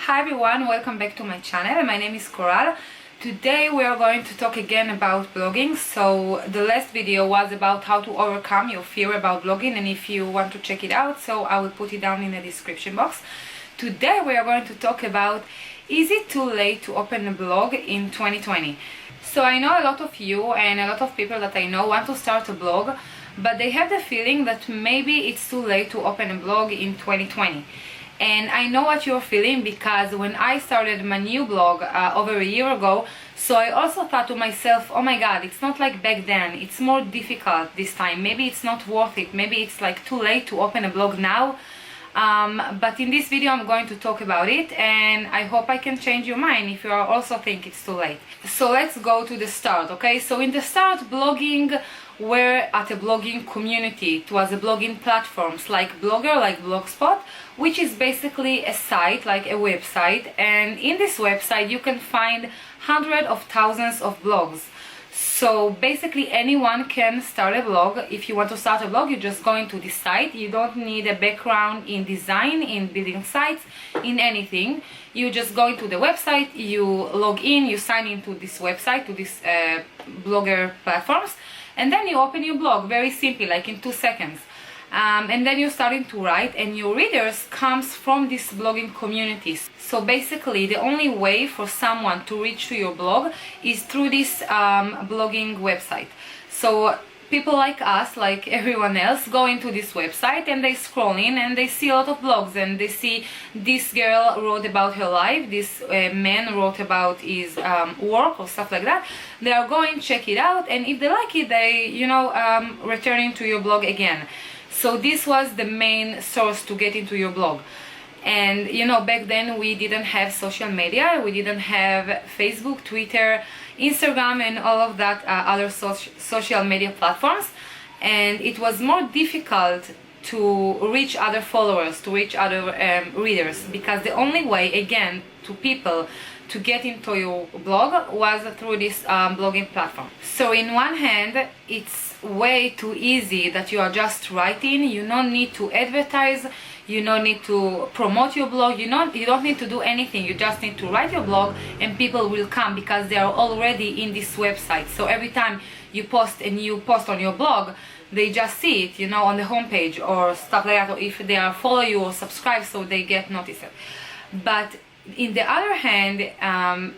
Hi everyone, welcome back to my channel. My name is Coral. Today we are going to talk again about blogging. So the last video was about how to overcome your fear about blogging, and if you want to check it out, so I will put it down in the description box. Today we are going to talk about, is it too late to open a blog in 2020? So I know a lot of you and a lot of people that I know want to start a blog, but they have the feeling that maybe it's too late to open a blog in 2020. And I know what you're feeling, because when I started my new blog over a year ago, so I also thought to myself, oh my god, it's not like back then, it's more difficult this time, maybe it's not worth it, maybe it's like too late to open a blog now. But in this video I'm going to talk about it, and I hope I can change your mind if you also think it's too late. So let's go to the start, okay? So in the start, blogging were at a blogging community. It was a blogging platforms like Blogger, like Blogspot, which is basically a site, like a website, and in this website you can find hundreds of thousands of blogs. So basically anyone can start a blog. If you want to start a blog, you just go into this site. You don't need a background in design, in building sites, in anything. You just go into the website, you log in, you sign into this website, to this blogger platforms, and then you open your blog, very simply, like in 2 seconds. And then you're starting to write, and your readers comes from these blogging communities. So basically the only way for someone to reach to your blog is through this blogging website. So people like us, like everyone else, go into this website and they scroll in and they see a lot of blogs, and they see this girl wrote about her life, this man wrote about his work or stuff like that. They are going, check it out, and if they like it, they return to your blog again. So this was the main source to get into your blog. And back then we didn't have social media, we didn't have Facebook, Twitter, Instagram, and all of that other social media platforms, and it was more difficult to reach other followers, to reach other readers, because the only way, again, to people to get into your blog was through this blogging platform. So in one hand, it's way too easy that you are just writing. You don't need to advertise, you don't need to promote your blog, you don't need to do anything. You just need to write your blog and people will come, because they are already in this website. So every time you post a new post on your blog, they just see it, on the homepage or stuff like that, or if they are follow you or subscribe, so they get noticed. But in the other hand,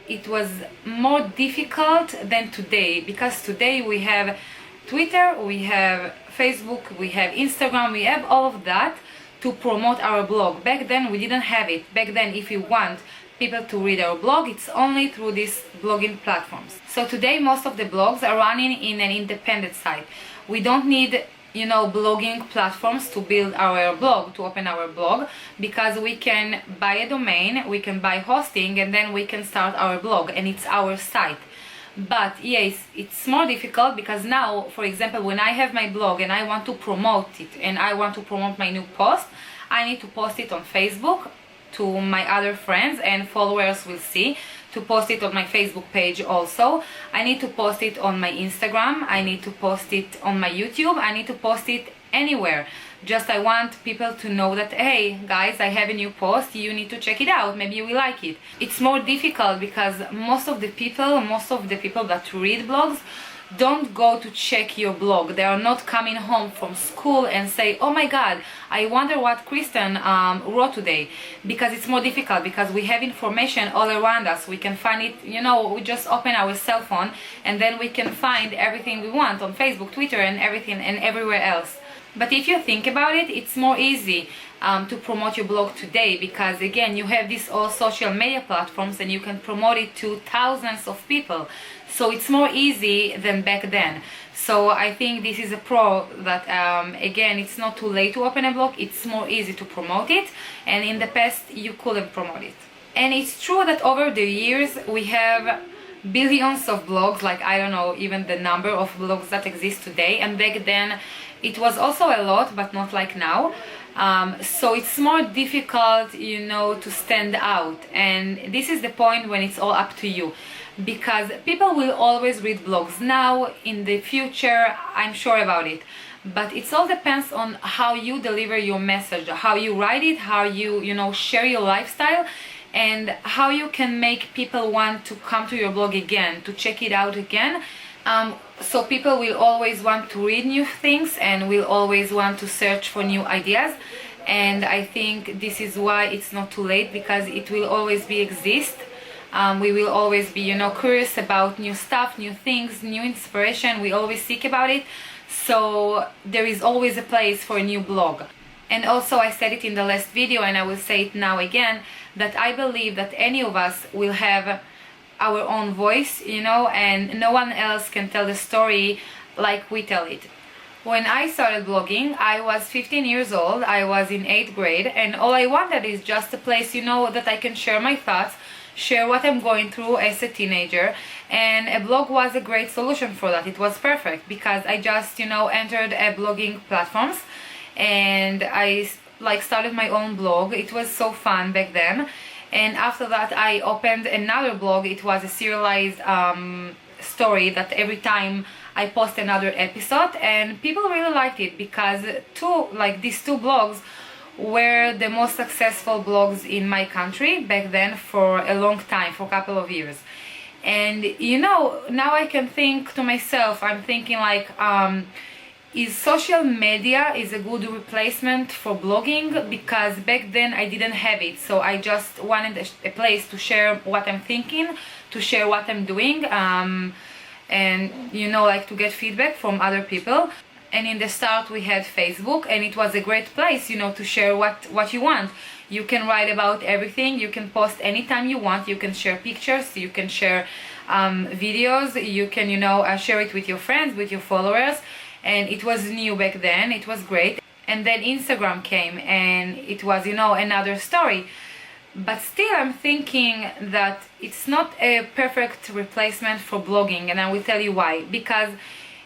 it was more difficult than today, because today we have Twitter, we have Facebook, we have Instagram, we have all of that to promote our blog. Back then we didn't have it. Back then, if you want people to read our blog, it's only through these blogging platforms. So today most of the blogs are running in an independent site. We don't need blogging platforms to build our blog, to open our blog, because we can buy a domain, we can buy hosting, and then we can start our blog, and it's our site. But yes, it's more difficult, because now, for example, when I have my blog and I want to promote it, and I want to promote my new post, I need to post it on Facebook to my other friends, and followers will see, to post it on my Facebook page also. I need to post it on my Instagram, I need to post it on my YouTube, I need to post it anywhere. Just I want people to know that, hey guys, I have a new post, you need to check it out, maybe you will like it. It's more difficult because most of the people that read blogs don't go to check your blog. They are not coming home from school and say, oh my god, I wonder what Kristen wrote today, because it's more difficult, because we have information all around us. We can find it, we just open our cell phone and then we can find everything we want on Facebook, Twitter, and everything, and everywhere else. But if you think about it, it's more easy to promote your blog today, because again, you have these all social media platforms and you can promote it to thousands of people. So it's more easy than back then. So I think this is a pro, that again, it's not too late to open a blog, it's more easy to promote it, and in the past you couldn't promote it. And it's true that over the years we have billions of blogs, like I don't know even the number of blogs that exist today, and back then it was also a lot, but not like now. So it's more difficult, to stand out, and this is the point when it's all up to you, because people will always read blogs now, in the future, I'm sure about it, but it all depends on how you deliver your message, how you write it, how you share your lifestyle, and how you can make people want to come to your blog again, to check it out again. So people will always want to read new things and will always want to search for new ideas. And I think this is why it's not too late, because it will always be exist. We will always be, curious about new stuff, new things, new inspiration. We always seek about it. So there is always a place for a new blog. And also, I said it in the last video and I will say it now again, that I believe that any of us will have our own voice, and no one else can tell the story like we tell it. When I started blogging, I was 15 years old, I was in 8th grade, and all I wanted is just a place, that I can share my thoughts, share what I'm going through as a teenager, and a blog was a great solution for that. It was perfect because I just, entered a blogging platforms, and I started my own blog. It was so fun back then. And after that I opened another blog. It was a serialized story that every time I post another episode, and people really liked it because these two blogs were the most successful blogs in my country back then for a long time, for a couple of years. And now I can think to myself, I'm thinking is social media is a good replacement for blogging? Because back then I didn't have it, so I just wanted a place to share what I'm thinking, to share what I'm doing, and to get feedback from other people. And in the start we had Facebook, and it was a great place, to share what you want. You can write about everything, you can post anytime you want, you can share pictures, you can share videos, you can share it with your friends, with your followers. And it was new back then, it was great. And then Instagram came, and it was another story. But still I'm thinking that it's not a perfect replacement for blogging, and I will tell you why. Because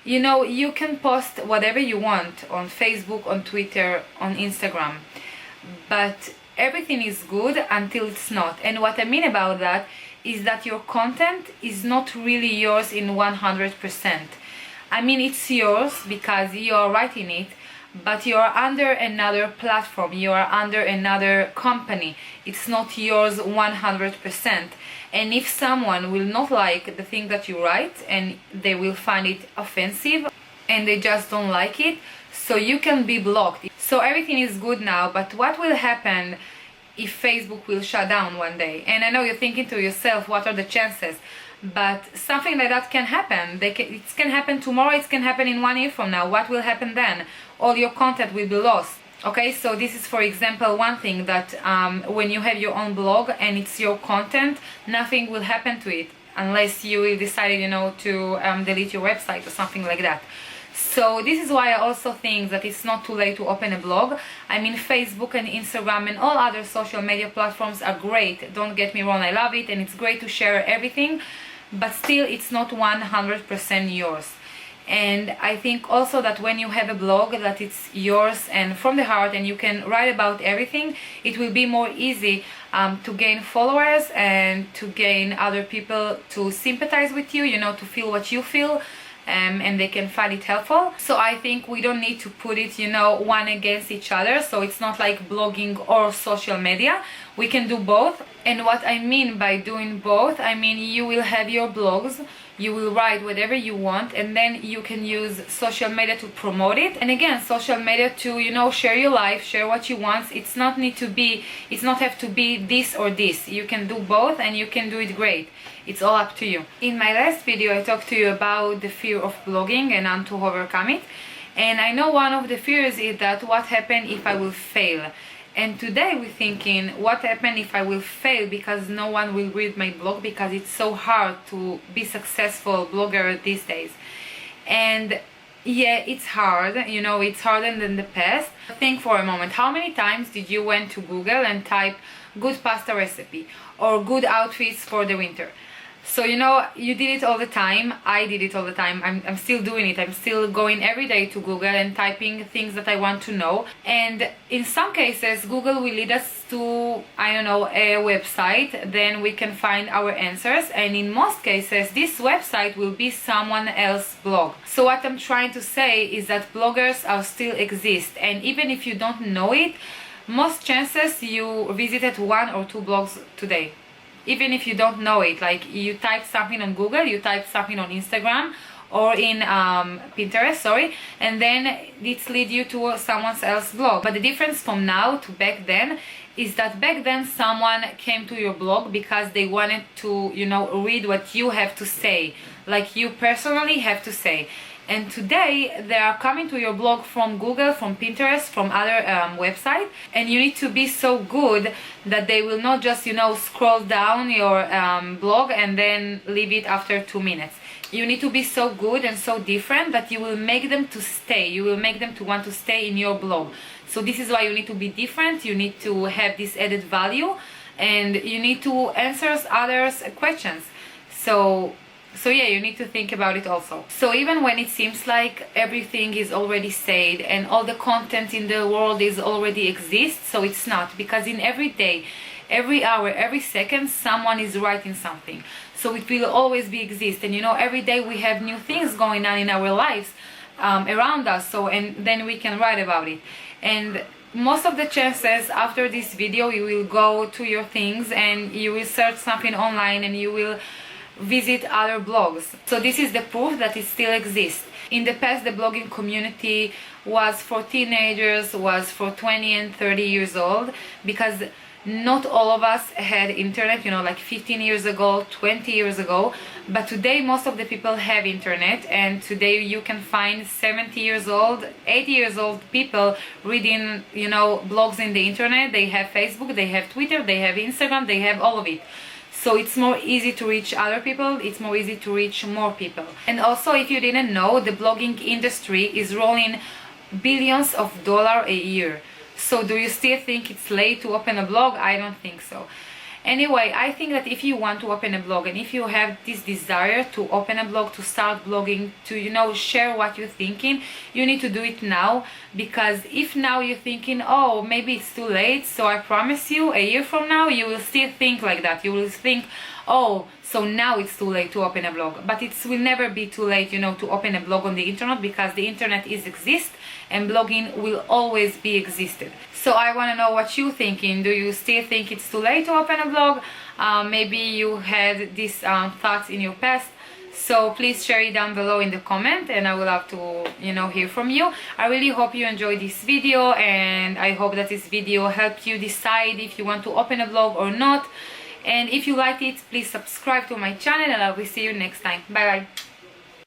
you can post whatever you want on Facebook, on Twitter, on Instagram, but everything is good until it's not. And what I mean about that is that your content is not really yours in 100%. I mean, it's yours because you are writing it, but you are under another platform, you are under another company. It's not yours 100%. And if someone will not like the thing that you write, and they will find it offensive, and they just don't like it, so you can be blocked. So everything is good now, but what will happen if Facebook will shut down one day? And I know you're thinking to yourself, what are the chances? But something like that can happen. It can happen tomorrow, it can happen in 1 year from now. What will happen then? All your content will be lost. Okay, so this is, for example, one thing that when you have your own blog and it's your content, nothing will happen to it unless you will decide, to delete your website or something like that. So this is why I also think that it's not too late to open a blog. I mean, Facebook and Instagram and all other social media platforms are great. Don't get me wrong, I love it, and it's great to share everything, but still it's not 100% yours. And I think also that when you have a blog that it's yours and from the heart, and you can write about everything, it will be more easy to gain followers and to gain other people to sympathize with you, to feel what you feel, and they can find it helpful. So I think we don't need to put it, one against each other. So it's not like blogging or social media. We can do both. And what I mean by doing both, I mean you will have your blogs, you will write whatever you want, and then you can use social media to promote it. And again, social media to, share your life, share what you want. It's not have to be this or this. You can do both, and you can do it great. It's all up to you. In my last video I talked to you about the fear of blogging and how to overcome it. And I know one of the fears is that what happens if I will fail. And today we're thinking, what happens if I will fail because no one will read my blog, because it's so hard to be successful blogger these days. And yeah, it's hard, it's harder than the past. Think for a moment, how many times did you went to Google and type good pasta recipe or good outfits for the winter? So you did it all the time. I did it all the time. I'm still doing it. I'm still going every day to Google and typing things that I want to know. And in some cases Google will lead us to, a website. Then we can find our answers, and in most cases this website will be someone else's blog. So what I'm trying to say is that bloggers are still exist, and even if you don't know it, most chances you visited 1 or 2 blogs today, even if you don't know it. Like you type something on Google, you type something on Instagram or in Pinterest, sorry, and then it leads you to someone else's blog. But the difference from now to back then is that back then someone came to your blog because they wanted to, you know, read what you have to say, like you personally have to say. And today they are coming to your blog from Google, from Pinterest, from other websites, and you need to be so good that they will not just, you know, scroll down your blog and then leave it after 2 minutes. You need to be so good and so different that you will make them to stay. You will make them to want to stay in your blog. So this is why you need to be different. You need to have this added value, and you need to answer others' questions. So yeah, you need to think about it also. So even when it seems like everything is already said and all the content in the world is already exists, so it's not, because in every day, every hour, every second, someone is writing something. So it will always be exist. And you know, every day we have new things going on in our lives around us. So, and then we can write about it. And most of the chances after this video, you will go to your things and you will search something online and you will visit other blogs. So this is the proof that it still exists. In the past, the blogging community was for teenagers, was for 20 and 30 years old, because not all of us had internet, you know, like 15 years ago, 20 years ago. But today most of the people have internet, and today you can find 70 years old, 80 years old people reading, you know, blogs in the internet. They have Facebook, they have Twitter, they have Instagram, they have all of it. So it's more easy to reach other people, it's more easy to reach more people. And also, if you didn't know, the blogging industry is rolling billions of dollars a year. So do you still think it's late to open a blog? I don't think so. Anyway, I think that if you want to open a blog, and if you have this desire to open a blog, to start blogging, to, you know, share what you're thinking, you need to do it now. Because if now you're thinking, oh, maybe it's too late, so I promise you, a year from now, you will still think like that. You will think, oh, so now it's too late to open a blog. But it will never be too late, you know, to open a blog on the internet, because the internet exists and blogging will always be existed. So I want to know what you're thinking. Do you still think it's too late to open a blog? Maybe you had these thoughts in your past. So please share it down below in the comment, and I will love to, you know, hear from you. I really hope you enjoyed this video, and I hope that this video helped you decide if you want to open a blog or not. And if you liked it, please subscribe to my channel, and I will see you next time. Bye bye.